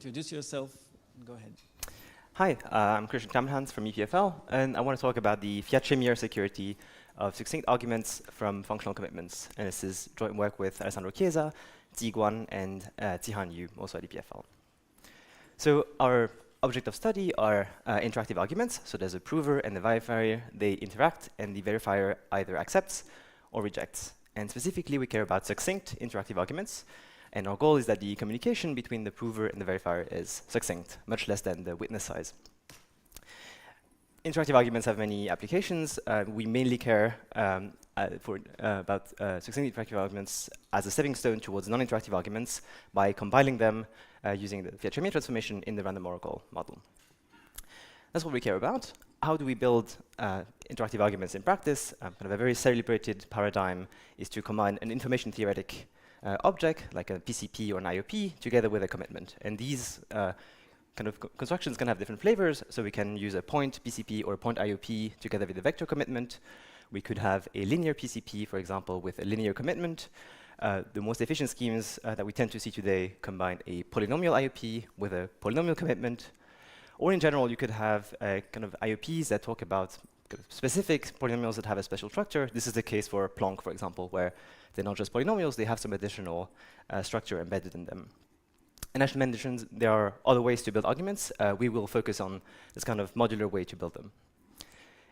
introduce yourself. Go ahead. Hi, I'm Knabenhans from EPFL, and I want to talk about the Fiat-Shamir security of succinct arguments from functional commitments. And this is joint work with Alessandro Chiesa, Ziguan, and Zihan Yu, also at EPFL. So our object of study are interactive arguments. So there's a prover and the verifier. They interact, and the verifier either accepts or rejects. And specifically, we care about succinct interactive arguments. And our goal is that the communication between the prover and the verifier is succinct, much less than the witness size. Interactive arguments have many applications. We mainly care about succinct interactive arguments as a stepping stone towards non-interactive arguments by compiling them using the Fiat-Shamir transformation in the random oracle model. That's what we care about. How do we build interactive arguments in practice? Kind of a very celebrated paradigm is to combine an information theoretic object, like a PCP or an IOP, together with a commitment. And these kind of constructions can have different flavors, so we can use a point PCP or a point IOP together with a vector commitment. We could have a linear PCP, for example, with a linear commitment. The most efficient schemes that we tend to see today combine a polynomial IOP with a polynomial commitment. Or in general, you could have kind of IOPs that talk about specific polynomials that have a special structure. This is the case for Planck, for example, where they're not just polynomials, they have some additional structure embedded in them. And as mentioned, there are other ways to build arguments. We will focus on this kind of modular way to build them.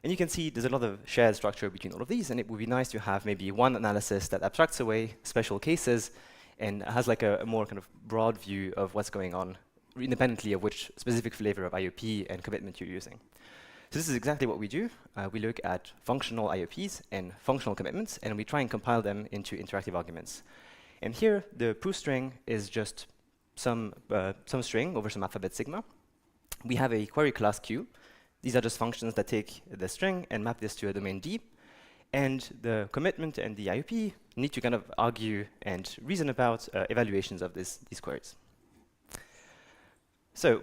And you can see there's a lot of shared structure between all of these, and it would be nice to have maybe one analysis that abstracts away special cases and has like a more kind of broad view of what's going on, independently of which specific flavor of IOP and commitment you're using. So this is exactly what we do. We look at functional IOPs and functional commitments, and we try and compile them into interactive arguments. And here, the proof string is just some string over some alphabet sigma. We have a query class Q. These are just functions that take the string and map this to a domain D. And the commitment and the IOP need to kind of argue and reason about evaluations of these queries. So,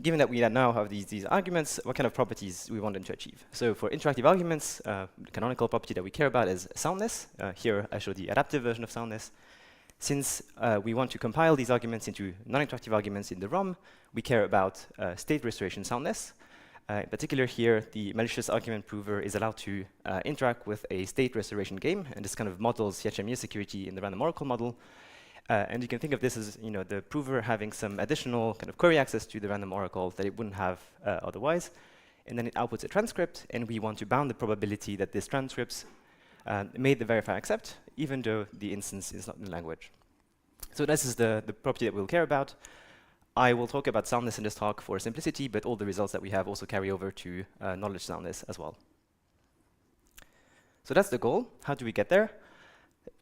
given that we now have these arguments, what kind of properties do we want them to achieve? So for interactive arguments, the canonical property that we care about is soundness. Here I show the adaptive version of soundness. Since we want to compile these arguments into non-interactive arguments in the ROM, we care about state restoration soundness. In particular here, the malicious argument prover is allowed to interact with a state restoration game, and this kind of models Fiat-Shamir security in the random oracle model. And you can think of this as the prover having some additional kind of query access to the random oracle that it wouldn't have otherwise. And then it outputs a transcript, and we want to bound the probability that this transcript made the verifier accept, even though the instance is not in the language. So this is the property that we'll care about. I will talk about soundness in this talk for simplicity, but all the results that we have also carry over to knowledge soundness as well. So that's the goal. How do we get there?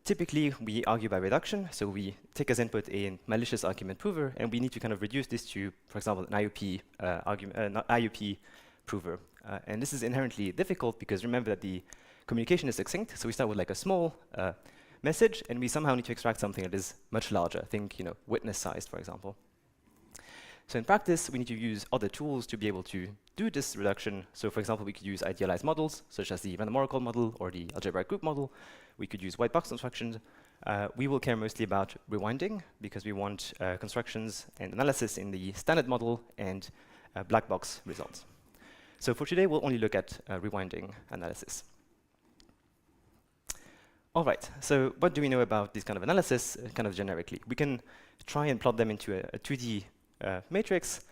Typically, we argue by reduction. So we take as input a malicious argument prover, and we need to kind of reduce this to, for example, an IOP IOP prover. And this is inherently difficult because remember that the communication is succinct. So we start with like a small message, and we somehow need to extract something that is much larger. Think, witness sized, for example. So in practice, we need to use other tools to be able to do this reduction. So for example, we could use idealized models, such as the random oracle model or the algebraic group model. We could use white box constructions. We will care mostly about rewinding, because we want constructions and analysis in the standard model and black box results. So for today, we'll only look at rewinding analysis. All right, so what do we know about this kind of analysis, kind of generically? We can try and plot them into a 2D matrix.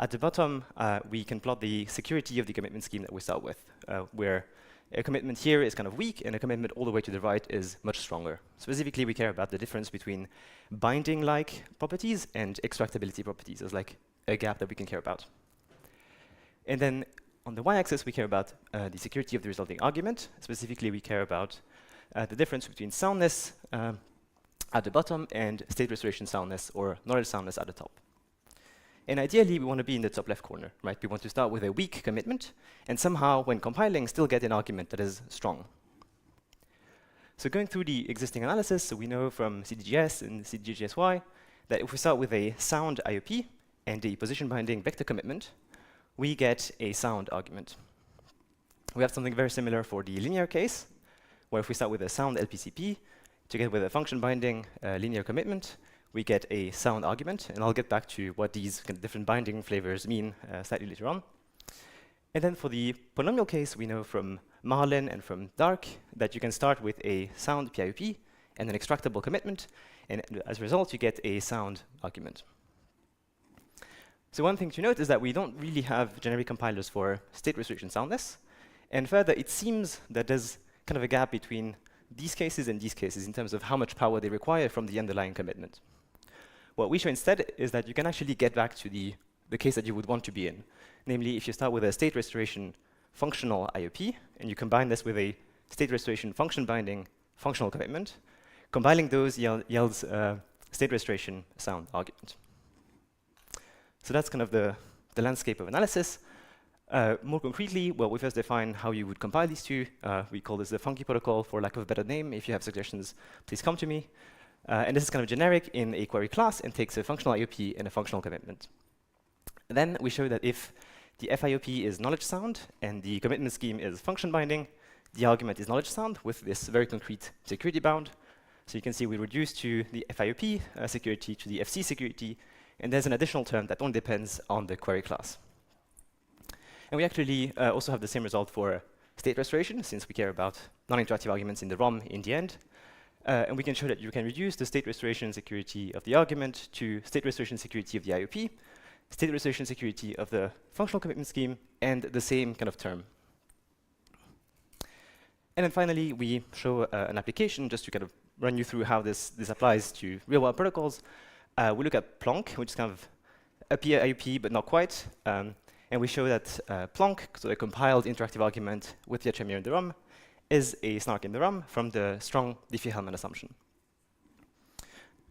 At the bottom, we can plot the security of the commitment scheme that we start with, where a commitment here is kind of weak, and a commitment all the way to the right is much stronger. Specifically, we care about the difference between binding-like properties and extractability properties. There's like a gap that we can care about. And then on the y-axis, we care about the security of the resulting argument. Specifically, we care about the difference between soundness at the bottom and state restoration soundness or knowledge soundness at the top. And ideally, we want to be in the top left corner, right? We want to start with a weak commitment, and somehow, when compiling, still get an argument that is strong. So going through the existing analysis, so we know from CDGS and CDGSY that if we start with a sound IOP and a position binding vector commitment, we get a sound argument. We have something very similar for the linear case, where if we start with a sound LPCP, together with a function binding linear commitment, we get a sound argument, and I'll get back to what these kind of different binding flavors mean slightly later on. And then for the polynomial case, we know from Marlin and from Dark that you can start with a sound PIOP and an extractable commitment, and as a result, you get a sound argument. So one thing to note is that we don't really have generic compilers for state restriction soundness, and further, it seems that there's kind of a gap between these cases and these cases in terms of how much power they require from the underlying commitment. What we show instead is that you can actually get back to the case that you would want to be in. Namely, if you start with a state restoration functional IOP, and you combine this with a state restoration function binding functional commitment, combining those yields state restoration sound argument. So that's kind of the landscape of analysis. More concretely, well, we first define how you would compile these two. We call this the funky protocol, for lack of a better name. If you have suggestions, please come to me. And this is kind of generic in a query class and takes a functional IOP and a functional commitment. Then we show that if the FIOP is knowledge sound and the commitment scheme is function binding, the argument is knowledge sound with this very concrete security bound. So you can see we reduce to the FIOP security to the FC security, and there's an additional term that only depends on the query class. And we actually also have the same result for state restoration, since we care about non-interactive arguments in the ROM in the end. And we can show that you can reduce the state restoration security of the argument to state restoration security of the IOP, state restoration security of the functional commitment scheme, and the same kind of term. And then finally, we show an application just to kind of run you through how this applies to real-world protocols. We look at Plonk, which is kind of a PIOP, but not quite. And we show that Plonk, so a compiled interactive argument with Fiat-Shamir in the ROM, is a snark in the ROM from the strong Diffie-Hellman assumption.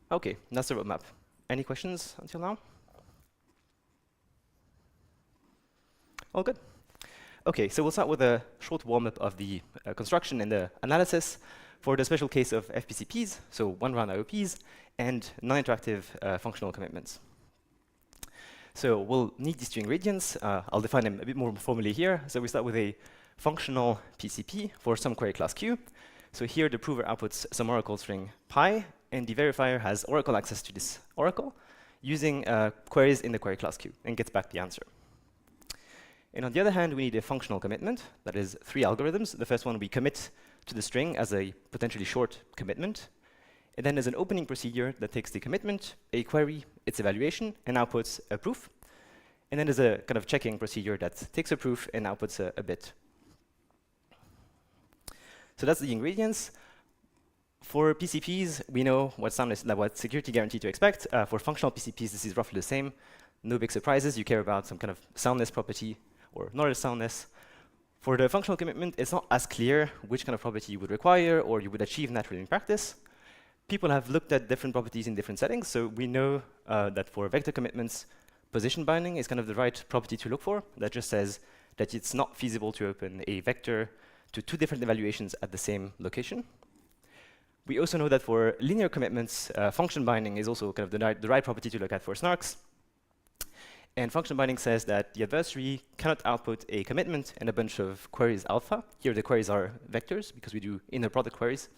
OK, that's the roadmap. Any questions until now? All good. OK, so we'll start with a short warm-up of the construction and the analysis for the special case of FPCPs, so one-round IOPs, and non-interactive functional commitments. So we'll need these two ingredients. I'll define them a bit more formally here. So we start with a functional PCP for some query class Q. So here the prover outputs some oracle string pi, and the verifier has oracle access to this oracle using queries in the query class Q and gets back the answer. And on the other hand, we need a functional commitment. That is 3 algorithms. The first one, we commit to the string as a potentially short commitment. And then there's an opening procedure that takes the commitment, a query, its evaluation, and outputs a proof. And then there's a kind of checking procedure that takes a proof and outputs a bit. So that's the ingredients. For PCPs, we know what security guarantee to expect. For functional PCPs, this is roughly the same. No big surprises. You care about some kind of soundness property or knowledge soundness. For the functional commitment, it's not as clear which kind of property you would require or you would achieve naturally in practice. People have looked at different properties in different settings, so we know that for vector commitments, position binding is kind of the right property to look for. That just says that it's not feasible to open a vector to 2 different evaluations at the same location. We also know that for linear commitments, function binding is also kind of the right property to look at for snarks. And function binding says that the adversary cannot output a commitment and a bunch of queries alpha. Here the queries are vectors, because we do inner product queries,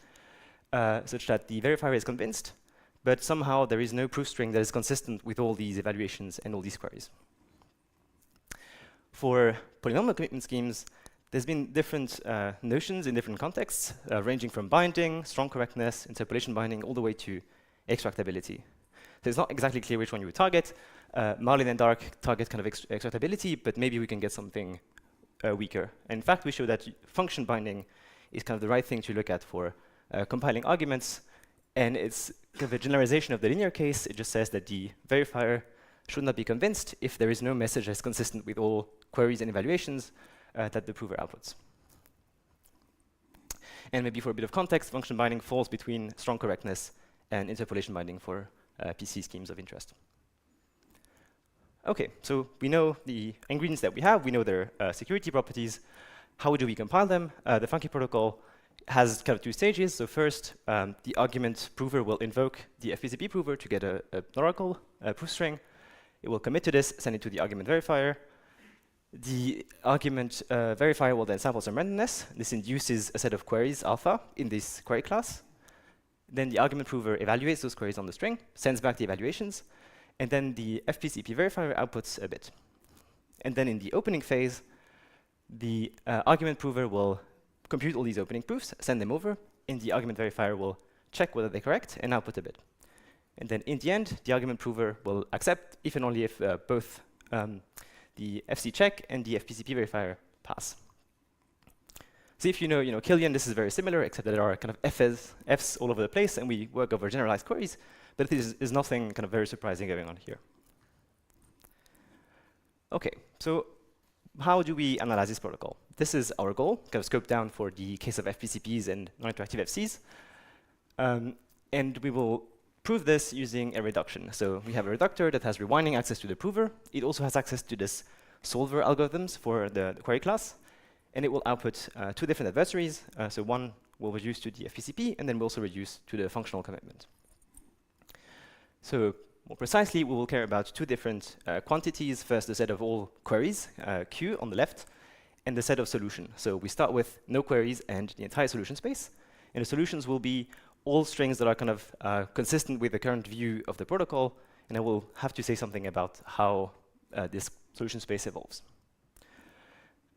such that the verifier is convinced, but somehow there is no proof string that is consistent with all these evaluations and all these queries. For polynomial commitment schemes, there's been different notions in different contexts, ranging from binding, strong correctness, interpolation binding, all the way to extractability. So it's not exactly clear which one you would target. Marlin and Dark target kind of extractability, but maybe we can get something weaker. In fact, we show that function binding is kind of the right thing to look at for compiling arguments, and it's kind of a generalization of the linear case. It just says that the verifier should not be convinced if there is no message that's consistent with all queries and evaluations that the prover outputs. And maybe for a bit of context, function binding falls between strong correctness and interpolation binding for PC schemes of interest. OK, so we know the ingredients that we have. We know their security properties. How do we compile them? The funky protocol has kind of 2 stages. So first, the argument prover will invoke the FPCP prover to get an oracle proof string. It will commit to this, send it to the argument verifier. The argument verifier will then sample some randomness. This induces a set of queries alpha in this query class. Then the argument prover evaluates those queries on the string, sends back the evaluations, and then the FPCP verifier outputs a bit. And then in the opening phase, the argument prover will compute all these opening proofs, send them over, and the argument verifier will check whether they're correct and output a bit. And then in the end, the argument prover will accept if and only if both the FC check and the FPCP verifier pass. So if you know Killian, this is very similar, except that there are kind of Fs all over the place, and we work over generalized queries, but there's nothing kind of very surprising going on here. Okay, so how do we analyze this protocol? This is our goal, kind of scoped down for the case of FPCPs and non-interactive FCs. And we will prove this using a reduction. So we have a reductor that has rewinding access to the prover. It also has access to this solver algorithms for the query class. And it will output two different adversaries. So one will reduce to the FPCP, and then we'll also reduce to the functional commitment. So more precisely, we will care about two different quantities. First, the set of all queries, Q on the left, and the set of solution. So we start with no queries and the entire solution space. And the solutions will be all strings that are kind of consistent with the current view of the protocol. And I will have to say something about how this solution space evolves.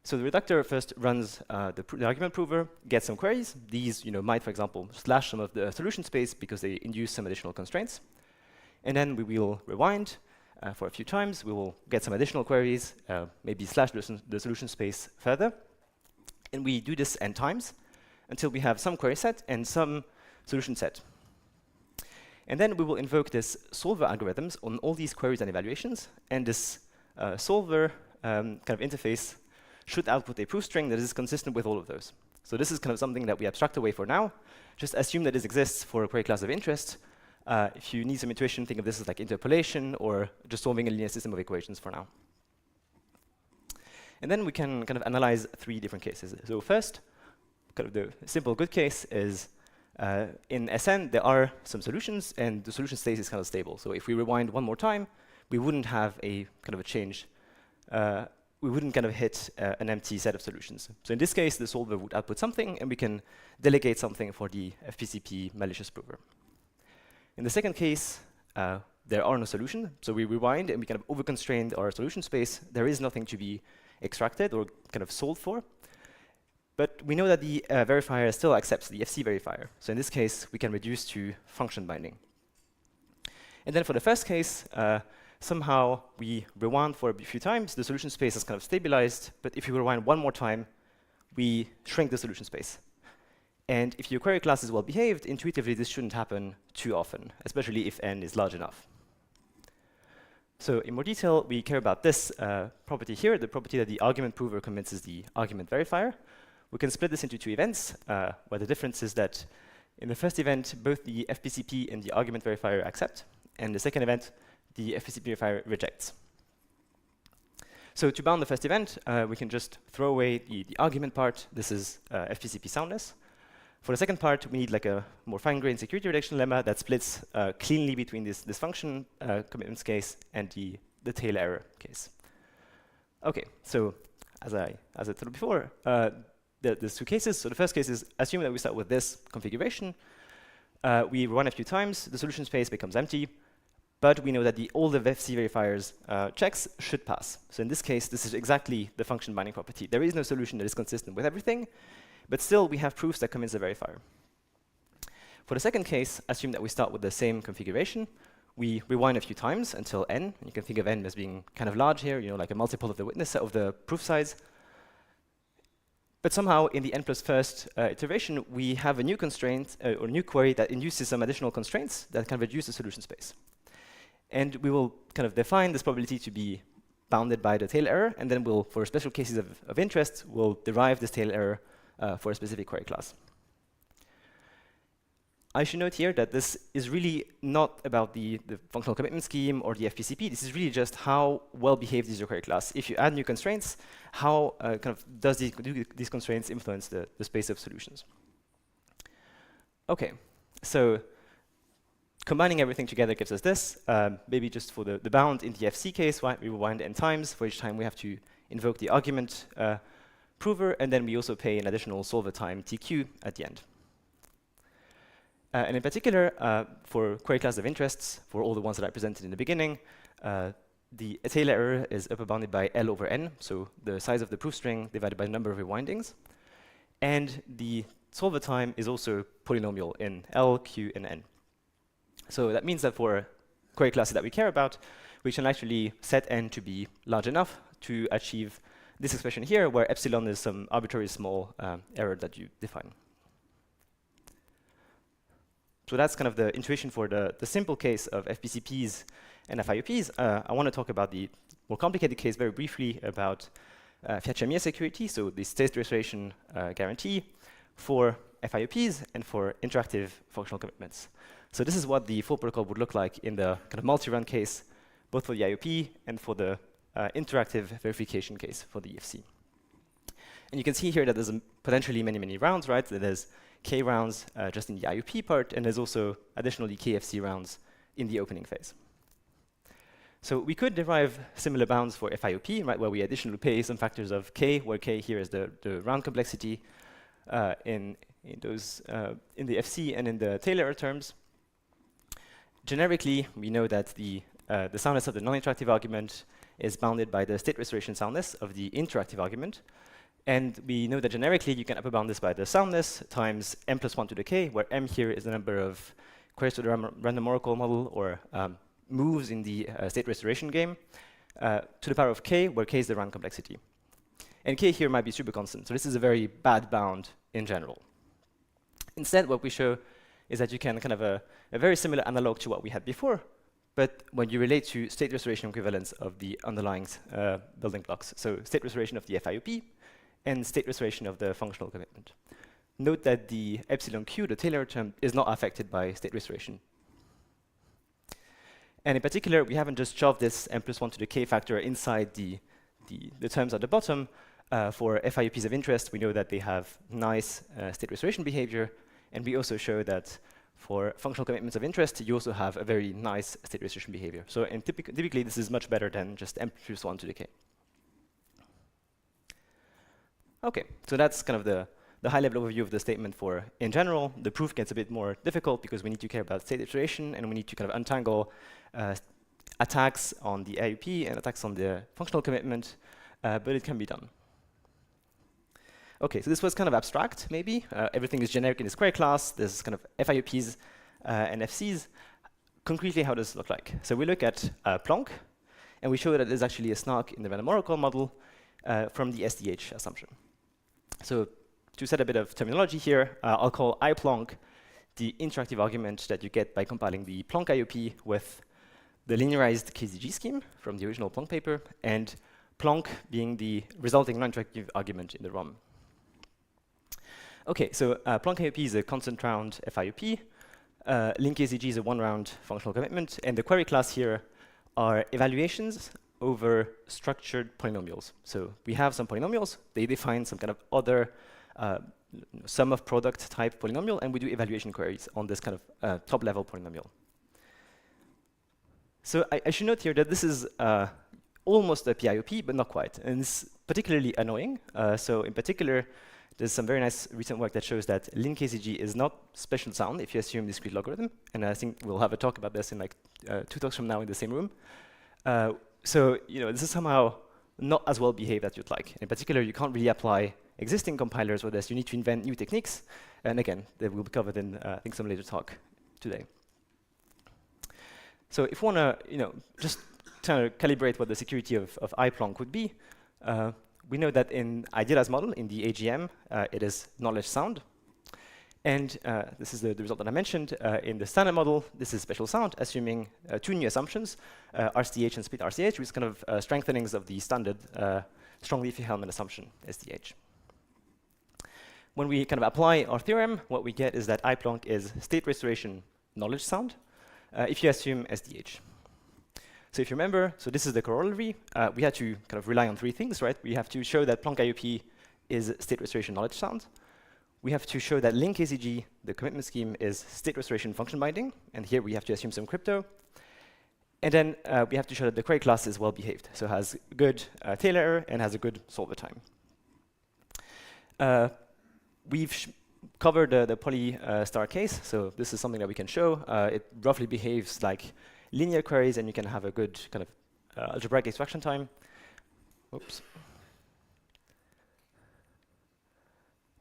So the reductor first runs the argument prover, gets some queries. These might, for example, slash some of the solution space because they induce some additional constraints. And then we will rewind for a few times. We will get some additional queries, maybe slash the solution space further. And we do this n times until we have some query set and some solution set. And then we will invoke this solver algorithms on all these queries and evaluations. And this solver kind of interface should output a proof string that is consistent with all of those. So this is kind of something that we abstract away for now. Just assume that this exists for a query class of interest. If you need some intuition, think of this as like interpolation or just solving a linear system of equations for now. And then we can kind of analyze three different cases. So first, kind of the simple good case is in Sn, there are some solutions, and the solution state is kind of stable. So if we rewind one more time, we wouldn't have a kind of a change. We wouldn't kind of hit an empty set of solutions. So in this case, the solver would output something, and we can delegate something for the FPCP malicious prover. In the second case, there are no solutions, so we rewind and we kind of overconstrained our solution space. There is nothing to be extracted or kind of solved for. But we know that the verifier still accepts the FC verifier. So in this case, we can reduce to function binding. And then for the first case, somehow we rewind for a few times. The solution space is kind of stabilized. But if you rewind one more time, we shrink the solution space. And if your query class is well behaved, intuitively this shouldn't happen too often, especially if n is large enough. So in more detail, we care about this property here, the property that the argument prover convinces the argument verifier. We can split this into two events, where the difference is that in the first event, both the FPCP and the argument verifier accept, and the second event, the FPCP verifier rejects. So to bound the first event, we can just throw away the argument part. This is FPCP soundness. For the second part, we need like a more fine-grained security reduction lemma that splits cleanly between this function commitments case and the tail error case. Okay, so as I told before, there's two cases. So the first case is assume that we start with this configuration. We run a few times, the solution space becomes empty, but we know that all the FC verifiers checks should pass. So in this case, this is exactly the function binding property. There is no solution that is consistent with everything, but still we have proofs that convince the verifier. For the second case, assume that we start with the same configuration. We rewind a few times until n. You can think of n as being kind of large here, like a multiple of the witness of the proof size. But somehow, in the n plus first iteration, we have a new constraint or new query that induces some additional constraints that can reduce the solution space. And we will kind of define this probability to be bounded by the tail error, and then we'll, for special cases of interest, we'll derive this tail error for a specific query class. I should note here that this is really not about the functional commitment scheme or the FPCP. This is really just how well behaved is your query class. If you add new constraints, how do these constraints influence the space of solutions? Okay, so combining everything together gives us this. Maybe just for the bound in the FC case, we rewind n times. For each time, we have to invoke the argument prover, and then we also pay an additional solver time TQ at the end. And in particular, for query class of interests, for all the ones that I presented in the beginning, the tail error is upper bounded by L over N, so the size of the proof string divided by the number of rewindings. And the solver time is also polynomial in L, Q, and N. So that means that for query classes that we care about, we can actually set N to be large enough to achieve this expression here, where epsilon is some arbitrary small error that you define. So that's kind of the intuition for the simple case of FPCPs and FIOPs. I want to talk about the more complicated case very briefly about Fiat-Shamir security, so the state restoration guarantee for FIOPs and for interactive functional commitments. So this is what the full protocol would look like in the kind of multi-run case, both for the IOP and for the interactive verification case for the EFC. And you can see here that there's potentially many, many rounds, right? So there's K rounds just in the IOP part, and there's also additionally KFC rounds in the opening phase. So we could derive similar bounds for FIOP, right, where we additionally pay some factors of K, where K here is the round complexity in the FC and in the tail error terms. Generically, we know that the soundness of the non-interactive argument is bounded by the state restoration soundness of the interactive argument. And we know that generically, you can upper bound this by the soundness times m plus 1 to the k, where m here is the number of queries to the random oracle model, or moves in the state restoration game, to the power of k, where k is the round complexity. And k here might be super constant, so this is a very bad bound in general. Instead, what we show is that you can kind of a very similar analog to what we had before, but when you relate to state restoration equivalence of the underlying building blocks, so state restoration of the FIOP and state restoration of the functional commitment. Note that the epsilon q, the tail error term, is not affected by state restoration. And in particular, we haven't just shoved this m plus 1 to the k factor inside the terms at the bottom. For FIOPs of interest, we know that they have nice state restoration behavior, and we also show that for functional commitments of interest, you also have a very nice state restoration behavior. So typically, this is much better than just m plus 1 to the k. Okay, so that's kind of the high-level overview of the statement for in general. The proof gets a bit more difficult because we need to care about state iteration, and we need to kind of untangle attacks on the IOP and attacks on the functional commitment, but it can be done. Okay, so this was kind of abstract, maybe. Everything is generic in this query class. There's kind of FIOPs and FCs. Concretely, how does it look like? So we look at Planck, and we show that there's actually a snark in the random oracle model from the SDH assumption. So to set a bit of terminology here, I'll call iPlanck the interactive argument that you get by compiling the Planck IOP with the linearized KZG scheme from the original Planck paper, and Planck being the resulting non-interactive argument in the ROM. Okay, so Planck IOP is a constant round FIOP. Link KZG is a one-round functional commitment, and the query class here are evaluations over structured polynomials. So we have some polynomials. They define some kind of other sum of product type polynomial, and we do evaluation queries on this kind of top-level polynomial. So I should note here that this is almost a PIOP, but not quite. And it's particularly annoying. So in particular, there's some very nice recent work that shows that link KZG is not special sound if you assume discrete logarithm. And I think we'll have a talk about this in like 2 talks from now in the same room. So this is somehow not as well behaved as you'd like. In particular, you can't really apply existing compilers with this. You need to invent new techniques. And again, they will be covered in, I think, some later talk today. So if we want to, just try to calibrate what the security of iPlanck would be, we know that in Ideala's model, in the AGM, it is knowledge sound. And this is the result that I mentioned. In the standard model, this is special sound, assuming 2 new assumptions, RCH and split RCH, which is kind of strengthenings of the standard strong Diffie-Hellman assumption, SDH. When we kind of apply our theorem, what we get is that iPlanck is state restoration knowledge sound, if you assume SDH. So if you remember, so this is the corollary. We had to kind of rely on 3 things, right? We have to show that Planck IOP is state restoration knowledge sound. We have to show that link KZG, the commitment scheme, is state restoration function binding. And here we have to assume some crypto. And then we have to show that the query class is well behaved, so has good tail error and has a good solver time. cover the poly star case. So this is something that we can show. It roughly behaves like linear queries, and you can have a good kind of algebraic extraction time. Oops.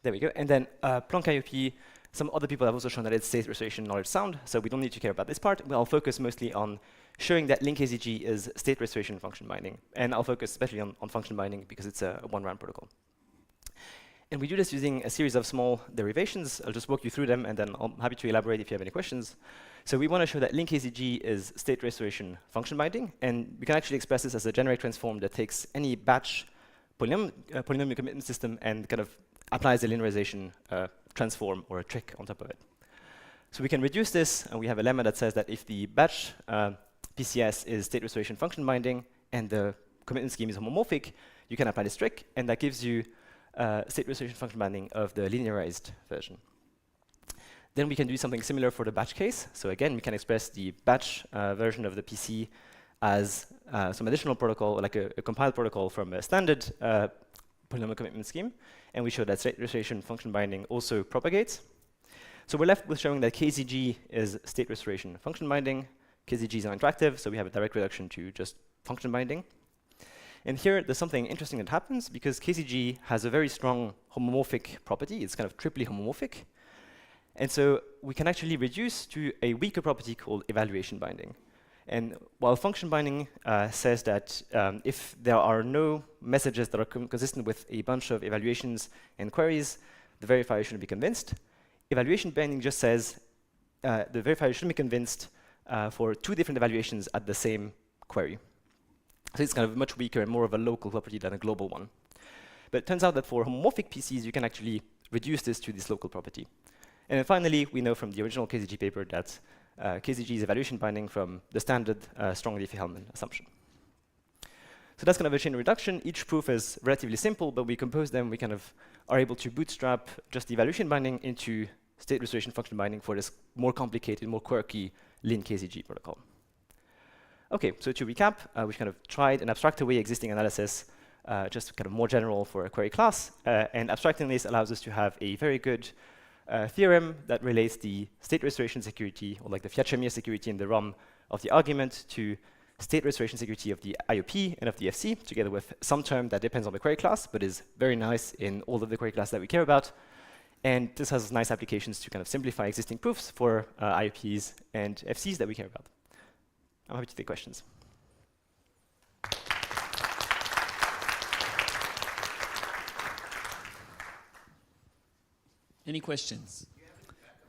There we go. And then Planck IOP, some other people have also shown that it's state restoration knowledge sound, so we don't need to care about this part. I'll focus mostly on showing that link-KZG is state restoration function binding. And I'll focus especially on function binding because it's a one-round protocol. And we do this using a series of small derivations. I'll just walk you through them, and then I'm happy to elaborate if you have any questions. So we want to show that link-KZG is state restoration function binding, and we can actually express this as a generic transform that takes any batch polynomial commitment system and kind of applies a linearization transform or a trick on top of it. So we can reduce this, and we have a lemma that says that if the batch PCS is state restoration function binding and the commitment scheme is homomorphic, you can apply this trick, and that gives you state restoration function binding of the linearized version. Then we can do something similar for the batch case. So again, we can express the batch version of the PC as some additional protocol, like a compiled protocol from a standard polynomial commitment scheme, and we show that state restoration function binding also propagates. So we're left with showing that KZG is state restoration function binding. KZG is non-interactive, so we have a direct reduction to just function binding. And here, there's something interesting that happens, because KZG has a very strong homomorphic property. It's kind of triply homomorphic. And so we can actually reduce to a weaker property called evaluation binding. And while function binding says that if there are no messages that are consistent with a bunch of evaluations and queries, the verifier shouldn't be convinced. Evaluation binding just says the verifier shouldn't be convinced for two different evaluations at the same query. So it's kind of much weaker and more of a local property than a global one. But it turns out that for homomorphic PCs, you can actually reduce this to this local property. And then finally, we know from the original KZG paper that KZG is evaluation binding from the standard strong Diffie-Hellman assumption. So that's kind of a chain reduction. Each proof is relatively simple, but we compose them. We kind of are able to bootstrap just the evaluation binding into state restoration function binding for this more complicated, more quirky lin KZG protocol. Okay, so to recap, we kind of tried an abstract away existing analysis, just kind of more general for a query class. And abstracting this allows us to have a very good theorem that relates the state restoration security, or like the Fiat-Shamir security in the ROM of the argument, to state restoration security of the IOP and of the FC, together with some term that depends on the query class, but is very nice in all of the query classes that we care about. And this has nice applications to kind of simplify existing proofs for IOPs and FCs that we care about. I'm happy to take questions. Any questions? Do you have any backup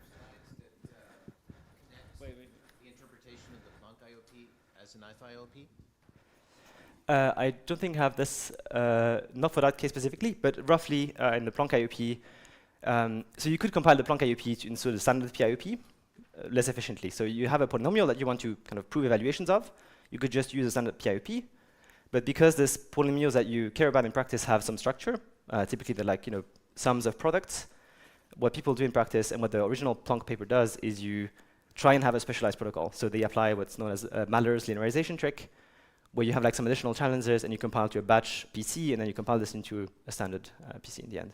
slides that connect the interpretation of the Planck IOP as an IOP? I don't think I have this, not for that case specifically, but roughly in the Planck IOP. So you could compile the Planck IOP to insert the standard PIOP less efficiently. So you have a polynomial that you want to kind of prove evaluations of. You could just use a standard PIOP. But because these polynomials that you care about in practice have some structure, typically they're like sums of products, what people do in practice and what the original Planck paper does is you try and have a specialized protocol. So they apply what's known as Maller's linearization trick, where you have like some additional challengers and you compile to a batch PC, and then you compile this into a standard PC in the end.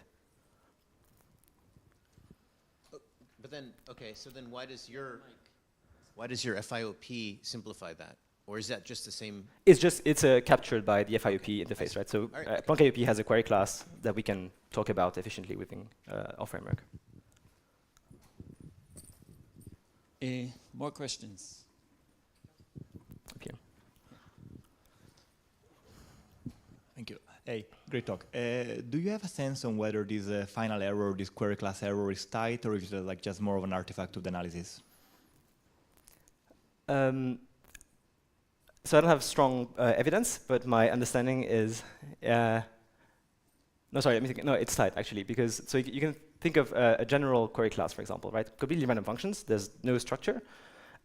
But then, okay, so then why does your FIOP simplify that? Or is that just the same? It's captured by the FIOP interface, right? So right. Planck IOP has a query class that we can talk about efficiently within our framework. More questions? Okay. Thank you. Hey, great talk. Do you have a sense on whether this final error, this query class error, is tight, or is it like just more of an artifact of the analysis? So I don't have strong evidence, but my understanding is, no, sorry, let me think. No, it's tight actually, because so you can think of a general query class, for example, right? Completely random functions. There's no structure.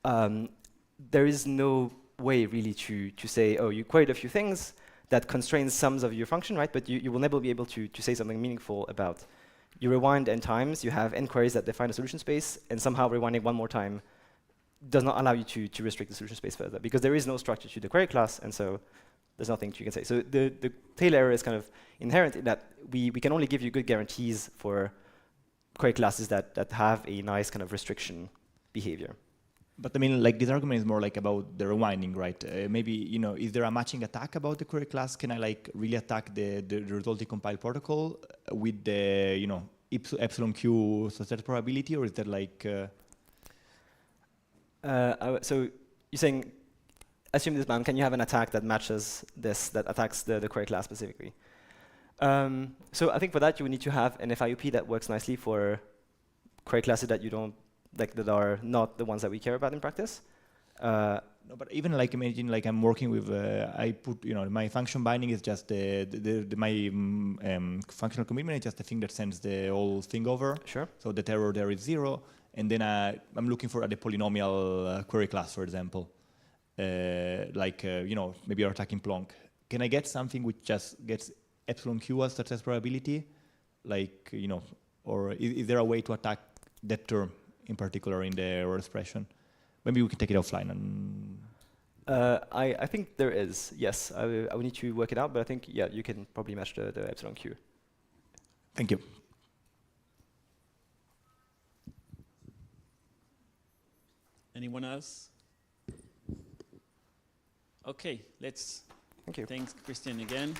There is no way really to say, oh, you queried a few things that constrains sums of your function, right? But you will never be able to say something meaningful about. You rewind n times. You have n queries that define a solution space, and somehow rewinding one more time does not allow you to restrict the solution space further, because there is no structure to the query class, and so there's nothing you can say. So the tail error is kind of inherent in that we can only give you good guarantees for query classes that have a nice kind of restriction behavior. But I mean, like this argument is more like about the rewinding, right? Maybe, is there a matching attack about the query class? Can I like really attack the resulting compile protocol with the, epsilon q success probability, or is that like? So you're saying, assume this bound, can you have an attack that matches this, that attacks the query class specifically? So I think for that you would need to have an FIOP that works nicely for query classes that you don't, like that are not the ones that we care about in practice. No, but even like imagine like I'm working with, I put, my function binding is just my functional commitment is just the thing that sends the whole thing over. Sure. So the error there is 0. And then I'm looking for the polynomial query class, for example. Maybe you're attacking Plonk. Can I get something which just gets epsilon q as success probability? Like, or is there a way to attack that term in particular in the error expression? Maybe we can take it offline. And I think there is, yes. I will need to work it out, but I think, yeah, you can probably match the epsilon q. Thank you. Anyone else? Okay, let's Thank you. thanks Christian again.